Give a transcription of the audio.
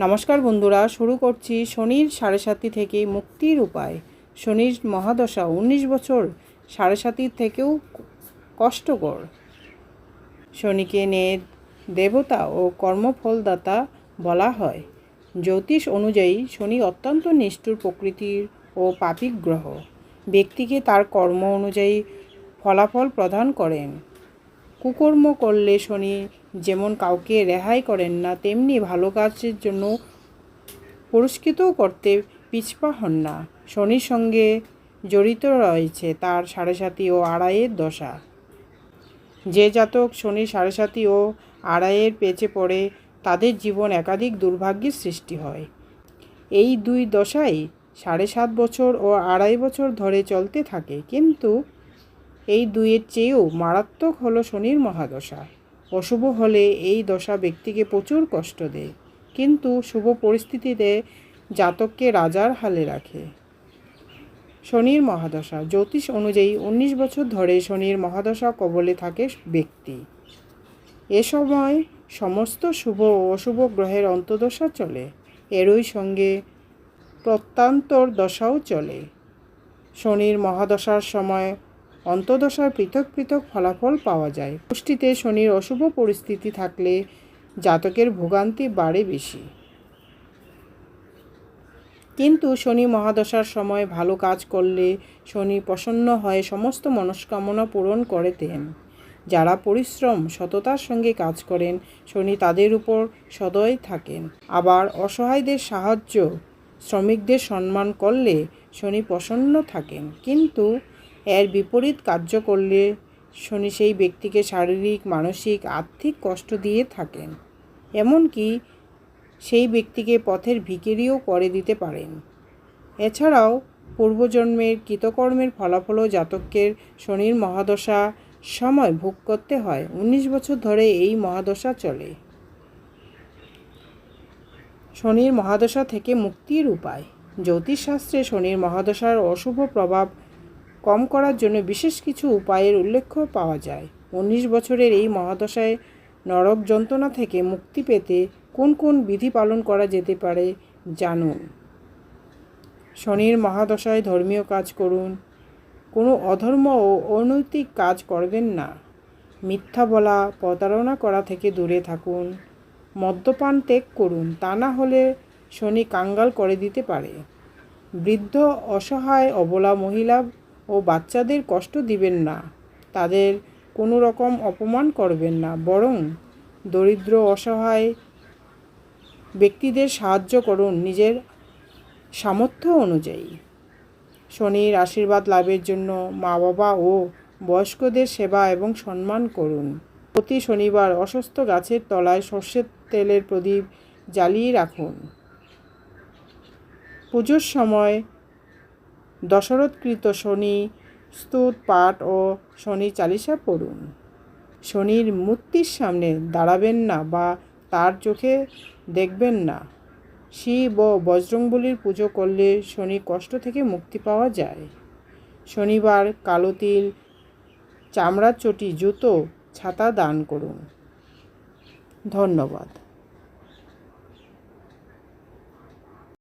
নমস্কার বন্ধুরা, শুরু করছি শনির 7.5 থেকে মুক্তির উপায়। শনির মহাদশা 19 বছর 7.5 থেকেও কষ্টকর। শনিকে নের দেবতা ও কর্মফলদাতা বলা হয়। জ্যোতিষ অনুযায়ী শনি অত্যন্ত নিষ্ঠুর প্রকৃতির ও পাপিক গ্রহ। ব্যক্তিকে তার কর্ম অনুযায়ী ফলাফল প্রদান করেন। কুকর্ম করলে শনি যেমন কাউকে রেহাই করেন না, তেমনি ভালো কাজের জন্য পুরস্কৃতও করতে পিছপা হন না। শনির সঙ্গে জড়িত রয়েছে তার 7.5 ও 2.5 দশা। যে জাতক শনির 7.5 ও 2.5 পেঁচে পড়ে, তাদের জীবন একাধিক দুর্ভাগ্যের সৃষ্টি হয়। এই দুই দশাই 7.5 বছর ও 2.5 বছর ধরে চলতে থাকে, কিন্তু এই দুইয়ের চেয়েও মারাত্মক হলো শনির মহাদশা। অশুভ হলে এই দশা ব্যক্তিকে প্রচুর কষ্ট দেয়, কিন্তু শুভ পরিস্থিতিতে জাতককে রাজার হালে রাখে। শনির মহাদশা জ্যোতিষ অনুযায়ী 19 বছর ধরে শনির মহাদশা কবলে থাকে ব্যক্তি। এ সময় সমস্ত শুভ ও অশুভ গ্রহের অন্তর্দশা চলে, এরই সঙ্গে প্রত্যান্তর দশাও চলে। শনির মহাদশার সময় অন্তর্দশার পৃথক পৃথক ফলাফল পাওয়া যায়। পুষ্টিতে শনির অশুভ পরিস্থিতি থাকলে জাতকের ভোগান্তি বাড়ে বেশি, কিন্তু শনি মহাদশার সময় ভালো কাজ করলে শনি প্রসন্ন হয়ে সমস্ত মনস্কামনা পূরণ করে দেন। যারা পরিশ্রম সততার সঙ্গে কাজ করেন, শনি তাদের উপর সদয় থাকেন। আবার অসহায়দের সাহায্য, শ্রমিকদের সম্মান করলে শনি প্রসন্ন থাকেন, কিন্তু এর বিপরীত কার্য করলে শনি সেই ব্যক্তিকে শারীরিক, মানসিক, আর্থিক কষ্ট দিয়ে থাকেন। এমনকি সেই ব্যক্তিকে পথের ভিখিরিও করে দিতে পারেন। এছাড়াও পূর্বজন্মের কৃতকর্মের ফলাফলও জাতকের শনির মহাদশা সময় ভোগ করতে হয়। 19 বছর ধরে এই মহাদশা চলে। শনির মহাদশা থেকে মুক্তির উপায়। জ্যোতিষশাস্ত্রে শনির মহাদশার অশুভ প্রভাব কম করার জন্য বিশেষ কিছু উপায়ের উল্লেখ পাওয়া যায়। 19 বছরের এই মহাদশায় নরক যন্ত্রণা থেকে মুক্তি পেতে কোন কোন বিধি পালন করা যেতে পারে জানুন। শনির মহাদশায় ধর্মীয় কাজ করুন। কোনো অধর্ম ও অনৈতিক কাজ করবেন না। মিথ্যা বলা, প্রতারণা করা থেকে দূরে থাকুন। মদ্যপান ত্যাগ করুন, তা না হলে শনি কাঙ্গাল করে দিতে পারে। বৃদ্ধ, অসহায়, অবলা মহিলা ও বাচ্চাদের কষ্ট দিবেন না। তাদের কোনো রকম অপমান করবেন না, বরং দরিদ্র, অসহায় ব্যক্তিদের সাহায্য করুন নিজের সামর্থ্য অনুযায়ী। শনির আশীর্বাদ লাভের জন্য মা বাবা ও বয়স্কদের সেবা এবং সম্মান করুন। প্রতি শনিবার অশ্বত্থ গাছের তলায় সর্ষের তেলের প্রদীপ জ্বালিয়ে রাখুন। পুজোর সময় দশরথকৃত শনি স্তোত্র পাঠ ও শনি চালিসা পড়ুন। শনির মূর্তির সামনে দাঁড়াবেন না বা তার চোখে দেখবেন না। শিব ও বজরংবলীর পুজো করলে শনি কষ্ট থেকে মুক্তি পাওয়া যায়। শনিবার কালো তিল, চামড়ার চটি, জুতো, ছাতা দান করুন। ধন্যবাদ।